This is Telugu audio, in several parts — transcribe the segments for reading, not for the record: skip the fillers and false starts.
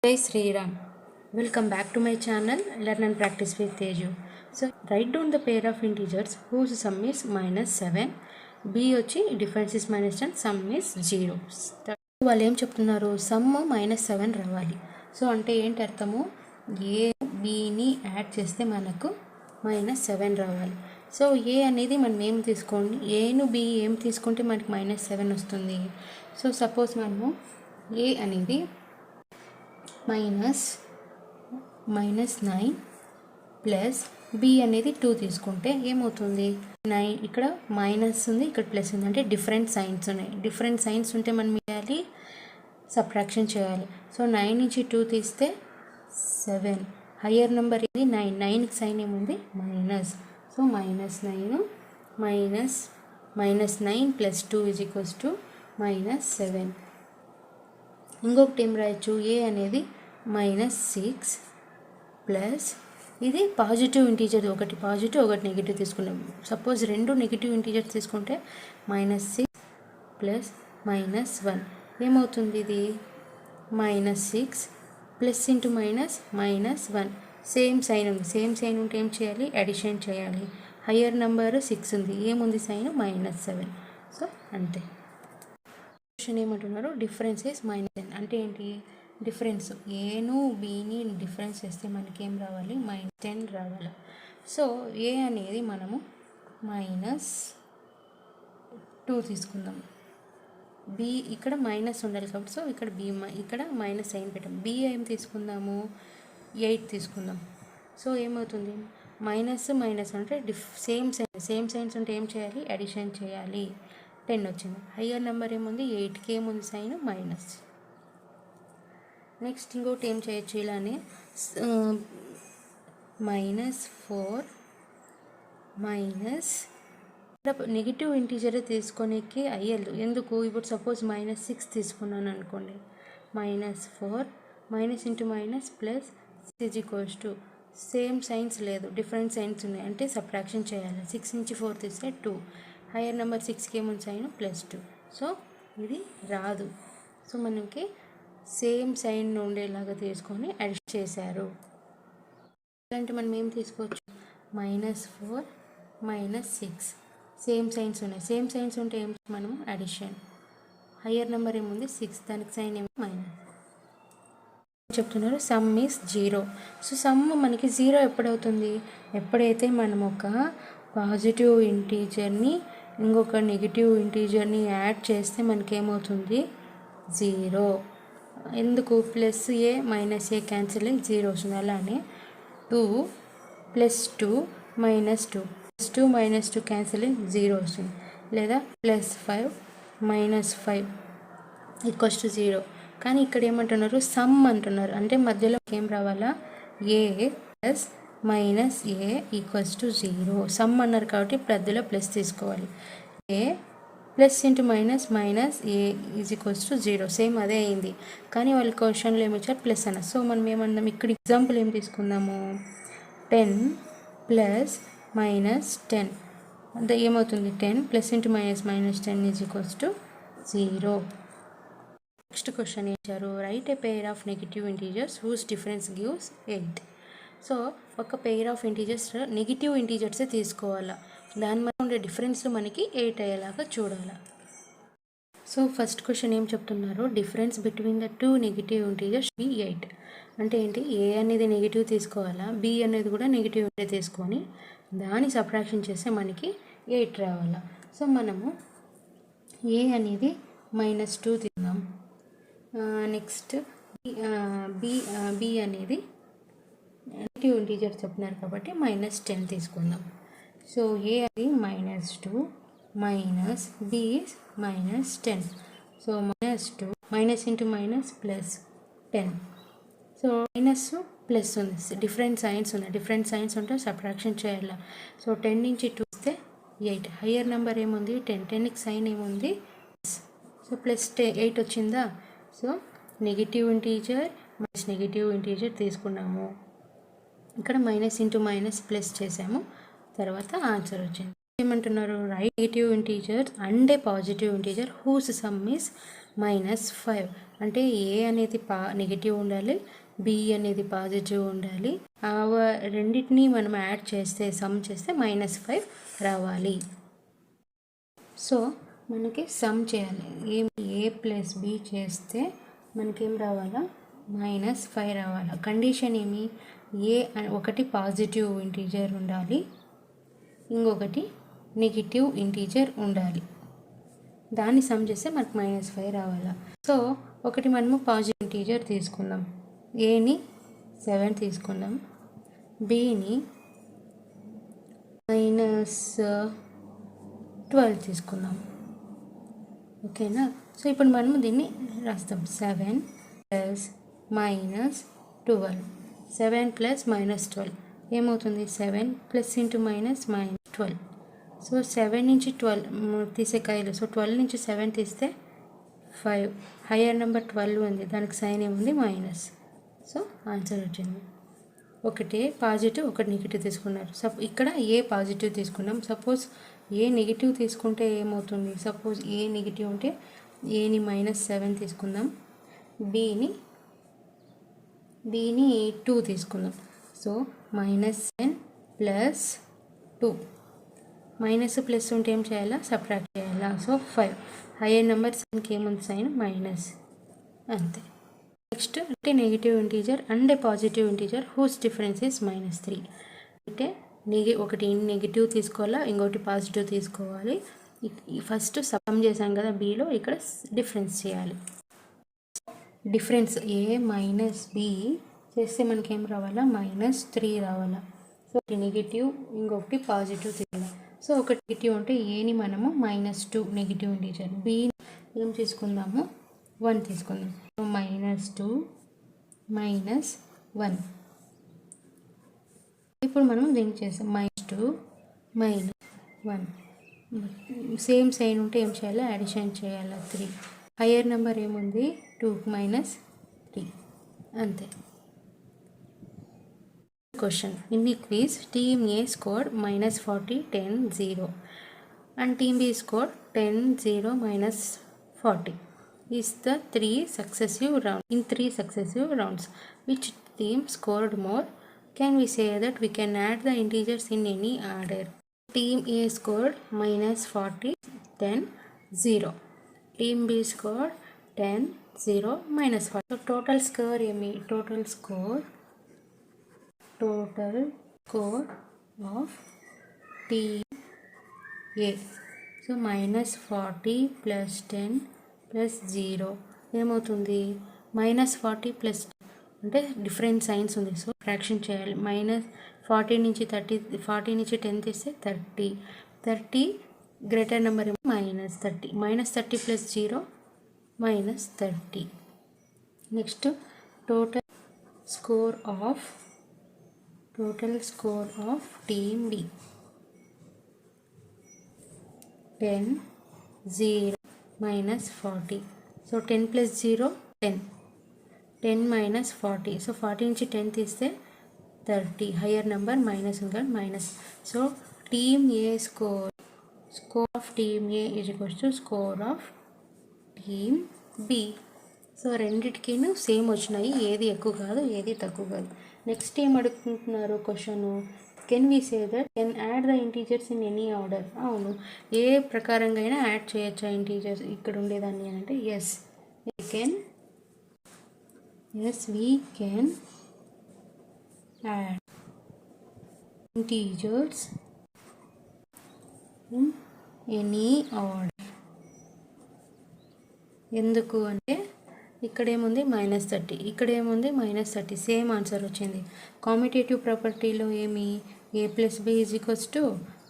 Jai Sri Ram. Welcome back to my channel Learn and Practice with Teju. So write down the pair of integers whose sum is -7. B వచ్చి difference is -10, sum is 0. వాళ్ళు ఏం చెప్తున్నారు, సమ్ -7 రావాలి. సో అంటే ఏంటి అర్థము, ఏ బిని యాడ్ చేస్తే మనకు -7 రావాలి. సో ఏ అనేది మనం ఏం తీసుకోండి, ఏను బి ఏం తీసుకుంటే మనకి -7 వస్తుంది. సో సపోజ్ మనము ఏ అనేది -9 ప్లస్ బి అనేది 2 తీసుకుంటే ఏమవుతుంది, 9 ఇక్కడ మైనస్ ఉంది, ఇక్కడ ప్లస్ ఉంది, అంటే డిఫరెంట్ సైన్స్ ఉన్నాయి. డిఫరెంట్ సైన్స్ ఉంటే మనం చేయాలి, సబ్ట్రాక్షన్ చేయాలి. సో 9 నుంచి 2 తీస్తే 7, హయ్యర్ నెంబర్ ఇది 9, 9కి సైన్ ఏముంది minus. So -9 plus 2 is equals to -7. ఇంకొకటి ఏం రాయొచ్చు, ఏ అనేది -6 ప్లస్ ఇది పాజిటివ్ ఇంటీజర్, ఒకటి పాజిటివ్ ఒకటి నెగిటివ్ తీసుకున్నాం. సపోజ్ రెండు నెగిటివ్ ఇంటీజర్స్ తీసుకుంటే -6 ప్లస్ -1 ఏమవుతుంది, ఇది -6 ప్లస్ ఇంటూ -1. సేమ్ సైన్ ఉంది, సేమ్ సైన్ ఉంటే ఏం చేయాలి, అడిషన్ చేయాలి. హయ్యర్ నెంబర్ 6 ఉంది, ఏముంది సైన్ -7. సో అంతే. క్వశ్చన్ ఏమంటున్నారు, డిఫరెన్స్ ఇస్ -10 అంటే ఏంటి, డిఫరెన్స్ ఏను బిని డిఫరెన్స్ చేస్తే మనకి ఏం రావాలి, -10 రావాలి. సో ఏ అనేది మనము -2 తీసుకుందాం, బి ఇక్కడ మైనస్ ఉండాలి కాబట్టి సో ఇక్కడ బి ఇక్కడ మైనస్ సైన్ పెట్టాం. బి ఏం తీసుకుందాము, 8 తీసుకుందాం. సో ఏమవుతుంది, మైనస్ అంటే సేమ్ సైన్స్ ఉంటే ఏం చేయాలి, అడిషన్ చేయాలి. 10 వచ్చింది. హయ్యర్ నెంబర్ ఏముంది, 8కి ఏముంది సైన్ మైనస్. నెక్స్ట్ ఇంకోటి ఏం చేయొచ్చు, ఇలానే -4 మైనస్ నెగిటివ్ ఇంటీజర్ తీసుకోనికి అయ్యదు, ఎందుకు, ఇప్పుడు సపోజ్ -6 తీసుకున్నాను అనుకోండి, -4 minus into minus plus is equals to same signs లేదు, డిఫరెంట్ సైన్స్ ఉన్నాయి, అంటే సబ్ట్రాక్షన్ చేయాలి. 6 నుంచి 4 తీస్తే 2, హయ్యర్ నెంబర్ 6కి ఏముంది సైన్ +2. సో ఇది రాదు. సో మనకి సేమ్ సైన్ ఉండేలాగా తీసుకొని అడిషన్ చేశారు. అంటే మనం ఏం తీసుకోవచ్చు, -4 -6 సేమ్ సైన్స్ ఉన్నాయి, సేమ్ సైన్స్ ఉంటే ఏం మనం అడిషన్. హయ్యర్ నెంబర్ ఏముంది 6, దానికి సైన్ ఏమో మైనస్. చెప్తున్నారు సమ్ ఈజ్ 0. సో సమ్ మనకి 0 ఎప్పుడవుతుంది, ఎప్పుడైతే మనం ఒక పాజిటివ్ ఇంటీజర్ని ఇంకొక నెగిటివ్ ఇంటీజర్ని యాడ్ చేస్తే మనకి ఏమవుతుంది 0. ఎందుకు, ప్లస్ ఏ మైనస్ ఏ క్యాన్సిల్ అయ్యి 0 వస్తుంది. అలానే 2 + 2 - 2 +2 - 2 క్యాన్సిల్ అయ్యి 0 వస్తుంది. లేదా +5 - 5 = 0. కానీ ఇక్కడ ఏమంటున్నారు, సమ్ అంటున్నారు, అంటే మధ్యలో ఏం రావాలా, ఏ ప్లస్ -a = 0. సమ్ అన్నారు కాబట్టి మధ్యలో ప్లస్ తీసుకోవాలి. A plus into minus A is equals to 0, same అదే అయింది. కానీ వాళ్ళ క్వశ్చన్లో ఏమి ప్లస్ అన్న. సో మనం ఏమన్నాం, ఇక్కడ ఎగ్జాంపుల్ ఏం తీసుకుందాము, 10 ప్లస్ -10 అంటే ఏమవుతుంది, 10 plus into -10 is equals to 0. Next question ఇచ్చారు, right a pair of negative integers whose difference gives 8. So ఒక పెయిర్ ఆఫ్ ఇంటీజర్స్ నెగిటివ్ ఇంటీజర్సే తీసుకోవాలా, దాని మీద ఉండే డిఫరెన్స్లు మనకి 8 అయ్యేలాగా చూడాలి. సో ఫస్ట్ క్వశ్చన్ ఏం చెప్తున్నారు, difference between the 2 negative integers be 8. అంటే ఏంటి, ఏ అనేది నెగిటివ్ తీసుకోవాలా, బి అనేది కూడా నెగిటివ్ తీసుకొని దాన్ని సబ్ట్రాక్షన్ చేస్తే మనకి 8 రావాలా. సో మనము ఏ అనేది -2 తీసుకుందాం. నెక్స్ట్ బి అనేది నెగిటివ్ ఇంటీజర్ చెప్తున్నారు కాబట్టి -10 తీసుకుందాం. సో ఏ అది -2 minus B is -10. So -2 minus into minus plus 10. So minus plus ఉంది, డిఫరెంట్ సైన్స్ ఉన్నాయి, డిఫరెంట్ సైన్స్ ఉంటే సబ్ట్రాక్షన్ చేయాలి. సో 10 నుంచి 2 ఇస్తే 8, హయ్యర్ నెంబర్ ఏముంది 10, 10కి సైన్ ఏముంది, సో +8 వచ్చిందా. So negative integer minus negative integer తీసుకున్నాము, ఇక్కడ మైనస్ ఇంటూ మైనస్ ప్లస్ చేసాము, తర్వాత ఆన్సర్ వచ్చింది. ఏమంటున్నారు, write negative integer and a positive integer whose sum is -5. అంటే ఏ అనేది నెగిటివ్ ఉండాలి, బి అనేది పాజిటివ్ ఉండాలి. రెండింటినీ మనం యాడ్ చేస్తే సమ్ చేస్తే -5 రావాలి. సో మనకి సమ్ చేయాలి. ఏ ప్లస్ బి చేస్తే మనకేం రావాలా, -5 రావాలా. కండిషన్ ఏమి, ఒకటి పాజిటివ్ ఇంటీజర్ ఉండాలి, ఇంకొకటి నెగిటివ్ ఇంటీజర్ ఉండాలి. దాన్ని సమ్ చేస్తే మనకు -5 రావాలా. సో ఒకటి మనము పాజిటివ్ ఇంటీజర్ తీసుకుందాం. ఏని 7 తీసుకుందాం, బిని -12 తీసుకుందాం. ఓకేనా. సో ఇప్పుడు మనము దీన్ని రాస్తాం. 7 + -12, 7 + -12 ఏమవుతుంది, 7 + -12. సో 7 నుంచి 12 తీసే కాయలు. సో 12 నుంచి 7 తీస్తే 5. హయ్యర్ నెంబర్ 12 ఉంది, దానికి సైన్ ఏముంది, మైనస్. సో ఆన్సర్ వచ్చింది. ఒకటి పాజిటివ్ ఒకటి నెగిటివ్ తీసుకున్నారు. ఇక్కడ ఏ పాజిటివ్ తీసుకున్నాం. సపోజ్ ఏ నెగిటివ్ తీసుకుంటే ఏమవుతుంది, సపోజ్ ఏ నెగిటివ్ ఉంటే ఏని -7 తీసుకుందాం, బిని 2 తీసుకుందాం. సో -7 + 2, మైనస్ ప్లస్ ఉంటే ఏం చేయాలా, సబ్ట్రాక్ట్ చేయాలా. సో 5. హయ్యర్ నెంబర్ సైన్కి ఏముంది, సైన్ మైనస్, అంతే. నెక్స్ట్ అంటే negative integer and positive integer whose difference is -3. అంటే ఒకటి నెగిటివ్ తీసుకోవాలా, ఇంకోటి పాజిటివ్ తీసుకోవాలి. ఫస్ట్ సమ్ చేసాం కదా బిలో, ఇక్కడ డిఫరెన్స్ చేయాలి. డిఫరెన్స్ ఏ -b చేస్తే మనకేం రావాలా, -3 రావాలా. సో ఒకటి నెగిటివ్ ఇంకొకటి పాజిటివ్ తీయాలి. సో ఒకటి నెగిటివ్ అంటే ఏని మనము -2 నెగిటివ్ ఇంటీజర్, బి ఏం తీసుకుందాము, 1 తీసుకుందాం. సో -2 - 1. ఇప్పుడు మనం దీనికి చేస్తాం -2 - 1. సేమ్ సైన్ ఉంటే ఏం చేయాలి, అడిషన్ చేయాలి. 3. హయ్యర్ నెంబర్ ఏముంది, 2 - 3, అంతే. Question. In the quiz, team A scored -40, 10, 0 and team B scored 10, 0, -40. Is the 3 successive rounds. In 3 successive rounds, which team scored more? Can we say that we can add the integers in any order? Team A scored -40, 10, 0. Team B scored 10, 0, -40. So total score ఏమి, total score of team A. So -40 + 10 + 0 ఏమవుతుంది, -40 + అంటే డిఫరెంట్ సైన్స్ ఉంది. సో ఫ్రాక్షన్ చేయాలి. -40 నుంచి 40 నుంచి 10 తీస్తే 30 గ్రేటర్ నెంబర్ ఏమో -30. -30 + 0 -30. Next total score of team B. 10, 0, -40. So 10 + 0 10. 10 - 40. So 40 నుంచి 10 తీస్తే 30. హయ్యర్ నెంబర్ మైనస్ ఉంది, minus. So team A score of team A = score of team B. So రెండిటికి సేమ్ వచ్చినాయి, ఏది ఎక్కువ కాదు ఏది తక్కువ కాదు. నెక్స్ట్ ఏం అడుగుతుంటున్నారు question, can we say that can add the integers in any order. అవును, ఏ ప్రకారంగా అయినా యాడ్ చేయొచ్చా ఇంటీజర్స్ ఇక్కడ ఉండేదాన్ని అంటే, yes we can add integers in any order. ఎందుకు అంటే ఇక్కడ ఏముంది -30, ఇక్కడ ఏముంది -30, సేమ్ ఆన్సర్ వచ్చింది. కామ్యుటేటివ్ ప్రాపర్టీలో ఏమి, a + b =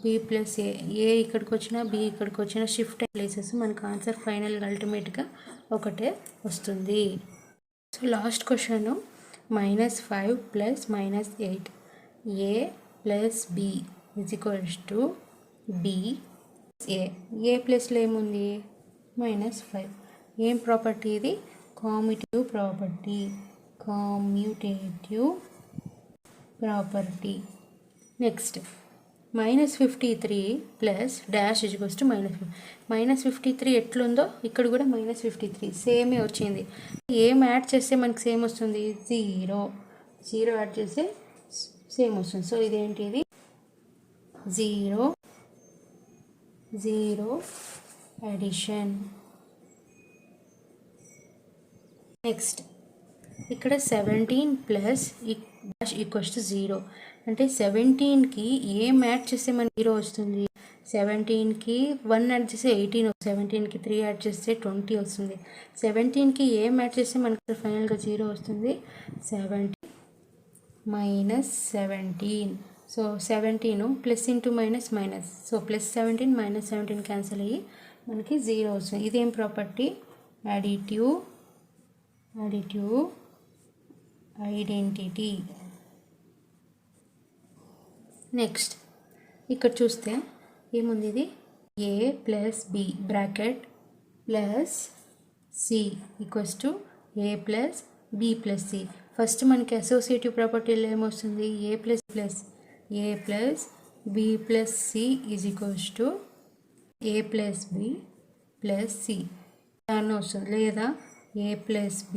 b + a. ఏ ఇక్కడికి వచ్చినా బి ఇక్కడికి వచ్చినా షిఫ్ట్ ప్లేసెస్ మనకు ఆన్సర్ ఫైనల్గా అల్టిమేట్గా ఒకటే వస్తుంది. So last question, -5 + -8 a + b = b a. ఏ ప్లేస్లో ఏముంది, -5. ఏం ప్రాపర్టీ ఇది, కామ్యుటేటివ్ property. Next -53 plus dash equals to -53 ఎట్లుందో ఇక్కడ కూడా -53 సేమే వచ్చింది. ఏం యాడ్ చేస్తే మనకి సేమ్ వస్తుంది? 0 యాడ్ చేస్తే సేమ్ వస్తుంది. సో ఇదేంటి? ఇది 0 అడిషన్. నెక్స్ట్ ఇక్కడ 17 ప్లస్ డాష్ ఈక్వల్స్ టు 0 అంటే 17కి ఏం యాడ్ చేస్తే మనకి 0 వస్తుంది? 17కి 1 యాడ్ చేస్తే 18, 17కి 3 యాడ్ చేస్తే 20 వస్తుంది. 17కి ఏం యాడ్ చేస్తే మనకి ఫైనల్గా 0 వస్తుంది? 17 minus 17. So 17 plus into minus minus, so +17 -17 cancel అయ్యి మనకి 0 వస్తుంది. ఇదేం ప్రాపర్టీ? Additive identity. నెక్స్ట్ ఇక్కడ చూస్తే ఏముంది? ఇది a plus b bracket plus c equals to a plus b plus c. First మనకి అసోసియేటివ్ ప్రాపర్టీలో ఏమొస్తుంది? a plus b plus c is equals to a plus b plus c దాన్ని వస్తుంది. లేదా a plus b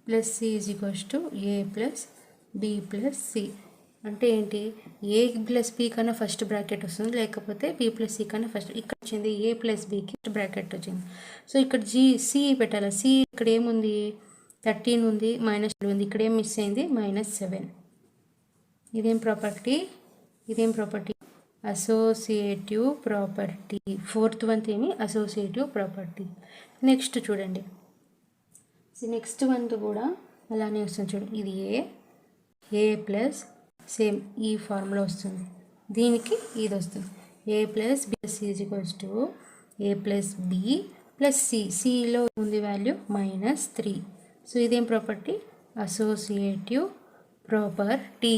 plus c is equals to a plus b plus c. అంటే ఏంటి? a ప్లస్ b కన్నా ఫస్ట్ బ్రాకెట్ వస్తుంది, లేకపోతే b ప్లస్ c కన్నా ఫస్ట్. ఇక్కడ వచ్చింది a ప్లస్ bకి బ్రాకెట్ వచ్చింది. సో ఇక్కడ c పెట్టాలి. c ఇక్కడ ఏముంది? 13 ఉంది, -2 ఉంది. ఇక్కడ ఏం మిస్ అయింది? -7. ఇదేం property? Associative property. Fourth one ఏమి? Associative property. నెక్స్ట్ చూడండి, నెక్స్ట్ వన్ కూడా అలానే వస్తుంది. చూడండి, ఇది a ప్లస్ సేమ్ ఈ ఫార్ములా వస్తుంది, దీనికి ఇది వస్తుంది. a plus b plus c is equals to a plus b plus c. cలో ఉంది వాల్యూ -3. సో ఇదేం ప్రాపర్టీ? Associative property.